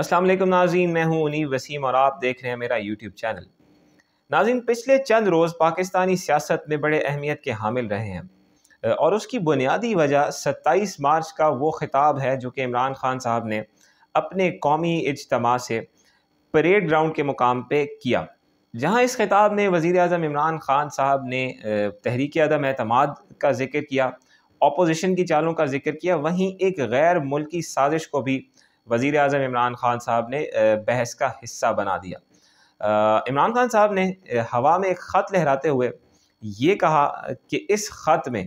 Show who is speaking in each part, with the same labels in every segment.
Speaker 1: السلام علیکم ناظرین، میں ہوں انیب وسیم اور آپ دیکھ رہے ہیں میرا یوٹیوب چینل۔ ناظرین، پچھلے چند روز پاکستانی سیاست میں بڑے اہمیت کے حامل رہے ہیں اور اس کی بنیادی وجہ 27 مارچ کا وہ خطاب ہے جو کہ عمران خان صاحب نے اپنے قومی اجتماع سے پریڈ گراؤنڈ کے مقام پہ کیا، جہاں اس خطاب میں وزیر اعظم عمران خان صاحب نے تحریک عدم اعتماد کا ذکر کیا، اپوزیشن کی چالوں کا ذکر کیا، وہیں ایک غیر ملکی سازش کو بھی وزیر اعظم عمران خان صاحب نے بحث کا حصہ بنا دیا۔ عمران خان صاحب نے ہوا میں ایک خط لہراتے ہوئے یہ کہا کہ اس خط میں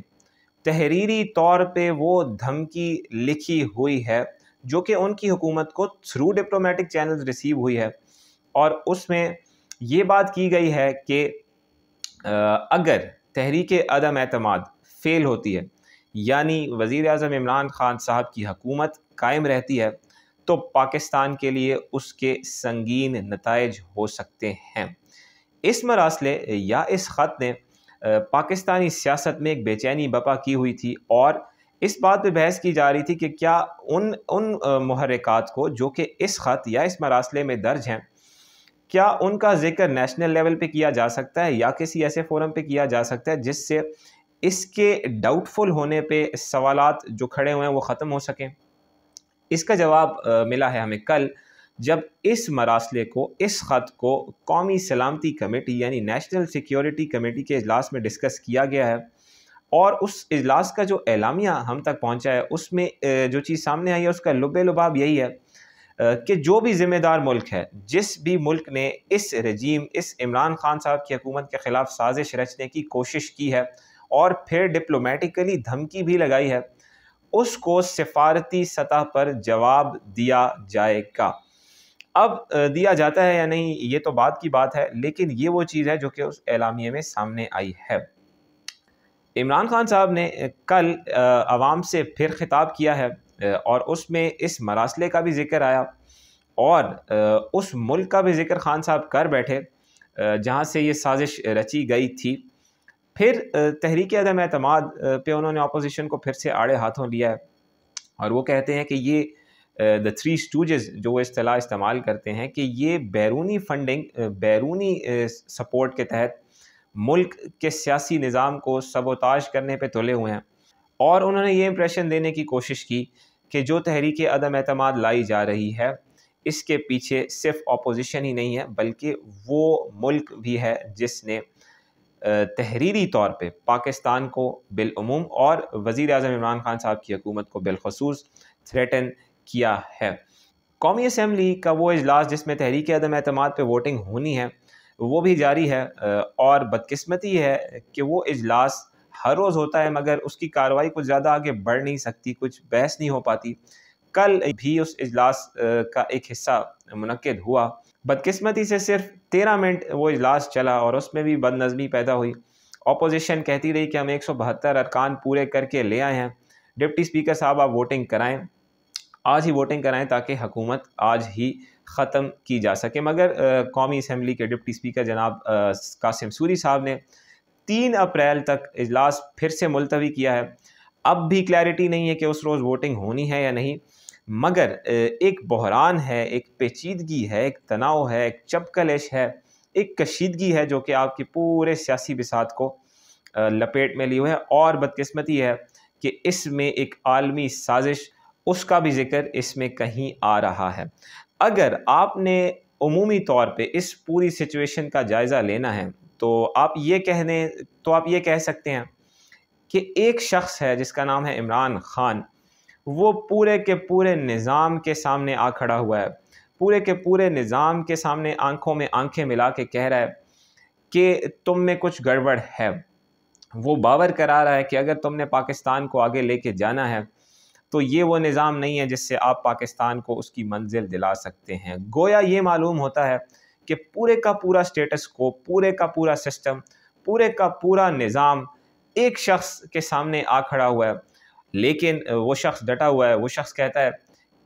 Speaker 1: تحریری طور پہ وہ دھمکی لکھی ہوئی ہے جو کہ ان کی حکومت کو تھرو ڈپلومیٹک چینلز ریسیو ہوئی ہے، اور اس میں یہ بات کی گئی ہے کہ اگر تحریک عدم اعتماد فیل ہوتی ہے، یعنی وزیر اعظم عمران خان صاحب کی حکومت قائم رہتی ہے، تو پاکستان کے لیے اس کے سنگین نتائج ہو سکتے ہیں۔ اس مراسلے یا اس خط نے پاکستانی سیاست میں ایک بے چینی برپا کی ہوئی تھی، اور اس بات پہ بحث کی جا رہی تھی کہ کیا ان محرکات کو جو کہ اس خط یا اس مراسلے میں درج ہیں، کیا ان کا ذکر نیشنل لیول پہ کیا جا سکتا ہے یا کسی ایسے فورم پہ کیا جا سکتا ہے جس سے اس کے ڈاؤٹ فل ہونے پہ سوالات جو کھڑے ہوئے ہیں وہ ختم ہو سکیں۔ اس کا جواب ملا ہے ہمیں کل، جب اس مراسلے کو، اس خط کو قومی سلامتی کمیٹی یعنی نیشنل سیکیورٹی کمیٹی کے اجلاس میں ڈسکس کیا گیا ہے، اور اس اجلاس کا جو اعلامیہ ہم تک پہنچا ہے اس میں جو چیز سامنے آئی ہے اس کا لب لباب یہی ہے کہ جو بھی ذمہ دار ملک ہے، جس بھی ملک نے اس رجیم، اس عمران خان صاحب کی حکومت کے خلاف سازش رچنے کی کوشش کی ہے اور پھر ڈپلومیٹیکلی دھمکی بھی لگائی ہے، اس کو سفارتی سطح پر جواب دیا جائے گا۔ اب دیا جاتا ہے یا نہیں یہ تو بعد کی بات ہے، لیکن یہ وہ چیز ہے جو کہ اس اعلامیے میں سامنے آئی ہے۔ عمران خان صاحب نے کل عوام سے پھر خطاب کیا ہے اور اس میں اس مراسلے کا بھی ذکر آیا اور اس ملک کا بھی ذکر خان صاحب کر بیٹھے جہاں سے یہ سازش رچی گئی تھی۔ پھر تحریک عدم اعتماد پہ انہوں نے اپوزیشن کو پھر سے آڑے ہاتھوں لیا ہے، اور وہ کہتے ہیں کہ یہ the three stooges جو وہ اصطلاح استعمال کرتے ہیں کہ یہ بیرونی فنڈنگ، بیرونی سپورٹ کے تحت ملک کے سیاسی نظام کو سبوتاژ کرنے پہ تلے ہوئے ہیں، اور انہوں نے یہ امپریشن دینے کی کوشش کی کہ جو تحریک عدم اعتماد لائی جا رہی ہے اس کے پیچھے صرف اپوزیشن ہی نہیں ہے بلکہ وہ ملک بھی ہے جس نے تحریری طور پہ پاکستان کو بالعموم اور وزیر اعظم عمران خان صاحب کی حکومت کو بالخصوص تھریٹن کیا ہے۔ قومی اسمبلی کا وہ اجلاس جس میں تحریک عدم اعتماد پہ ووٹنگ ہونی ہے وہ بھی جاری ہے، اور بدقسمتی ہے کہ وہ اجلاس ہر روز ہوتا ہے مگر اس کی کارروائی کچھ زیادہ آگے بڑھ نہیں سکتی، کچھ بحث نہیں ہو پاتی۔ کل بھی اس اجلاس کا ایک حصہ منعقد ہوا، بدقسمتی سے صرف 13 منٹ وہ اجلاس چلا اور اس میں بھی بد نظمی پیدا ہوئی۔ اپوزیشن کہتی رہی کہ ہم 172 ارکان پورے کر کے لے آئے ہیں، ڈپٹی اسپیکر صاحب آپ ووٹنگ کرائیں، آج ہی ووٹنگ کرائیں تاکہ حکومت آج ہی ختم کی جا سکے، مگر قومی اسمبلی کے ڈپٹی اسپیکر جناب قاسم سوری صاحب نے 3 اپریل تک اجلاس پھر سے ملتوی کیا ہے۔ اب بھی کلیئرٹی نہیں ہے کہ اس روز ووٹنگ ہونی ہے یا نہیں، مگر ایک بحران ہے، ایک پیچیدگی ہے، ایک تناؤ ہے، ایک چپکلش ہے، ایک کشیدگی ہے جو کہ آپ کی پورے سیاسی بساط کو لپیٹ میں لی ہوئے ہے، اور بدقسمتی ہے کہ اس میں ایک عالمی سازش، اس کا بھی ذکر اس میں کہیں آ رہا ہے۔ اگر آپ نے عمومی طور پہ اس پوری سچویشن کا جائزہ لینا ہے تو آپ یہ کہہ سکتے ہیں کہ ایک شخص ہے جس کا نام ہے عمران خان، وہ پورے کے پورے نظام کے سامنے آ کھڑا ہوا ہے، پورے کے پورے نظام کے سامنے آنکھوں میں آنکھیں ملا کے کہہ رہا ہے کہ تم میں کچھ گڑبڑ ہے۔ وہ باور کرا رہا ہے کہ اگر تم نے پاکستان کو آگے لے کے جانا ہے تو یہ وہ نظام نہیں ہے جس سے آپ پاکستان کو اس کی منزل دلا سکتے ہیں۔ گویا یہ معلوم ہوتا ہے کہ پورے کا پورا سٹیٹس کو، پورے کا پورا سسٹم، پورے کا پورا نظام ایک شخص کے سامنے آ کھڑا ہوا ہے، لیکن وہ شخص ڈٹا ہوا ہے، وہ شخص کہتا ہے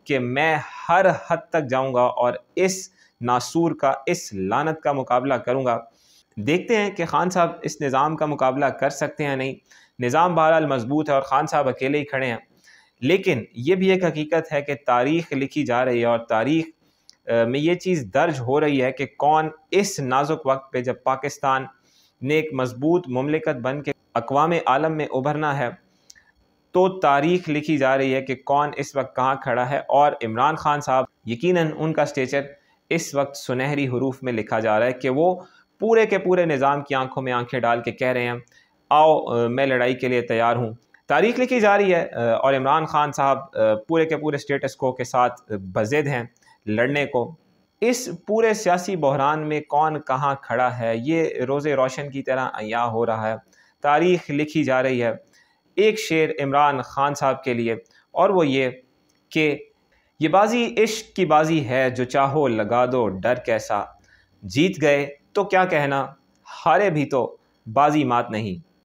Speaker 1: کہ میں ہر حد تک جاؤں گا اور اس ناسور کا، اس لعنت کا مقابلہ کروں گا۔ دیکھتے ہیں کہ خان صاحب اس نظام کا مقابلہ کر سکتے ہیں نہیں۔ نظام بہرحال مضبوط ہے اور خان صاحب اکیلے ہی کھڑے ہیں، لیکن یہ بھی ایک حقیقت ہے کہ تاریخ لکھی جا رہی ہے، اور تاریخ میں یہ چیز درج ہو رہی ہے کہ کون اس نازک وقت پہ جب پاکستان نے ایک مضبوط مملکت بن کے اقوام عالم میں ابھرنا ہے تو تاریخ لکھی جا رہی ہے کہ کون اس وقت کہاں کھڑا ہے، اور عمران خان صاحب یقیناً ان کا اسٹیچر اس وقت سنہری حروف میں لکھا جا رہا ہے کہ وہ پورے کے پورے نظام کی آنکھوں میں آنکھیں ڈال کے کہہ رہے ہیں آؤ میں لڑائی کے لیے تیار ہوں۔ تاریخ لکھی جا رہی ہے اور عمران خان صاحب پورے کے پورے اسٹیٹس کو کے ساتھ بضد ہیں لڑنے کو۔ اس پورے سیاسی بحران میں کون کہاں کھڑا ہے یہ روز روشن کی طرح عیاں ہو رہا ہے، تاریخ لکھی جا رہی ہے۔ ایک شعر عمران خان صاحب کے لیے، اور وہ یہ کہ یہ بازی عشق کی بازی ہے جو چاہو لگا دو ڈر کیسا، جیت گئے تو کیا کہنا، ہارے بھی تو بازی مات نہیں۔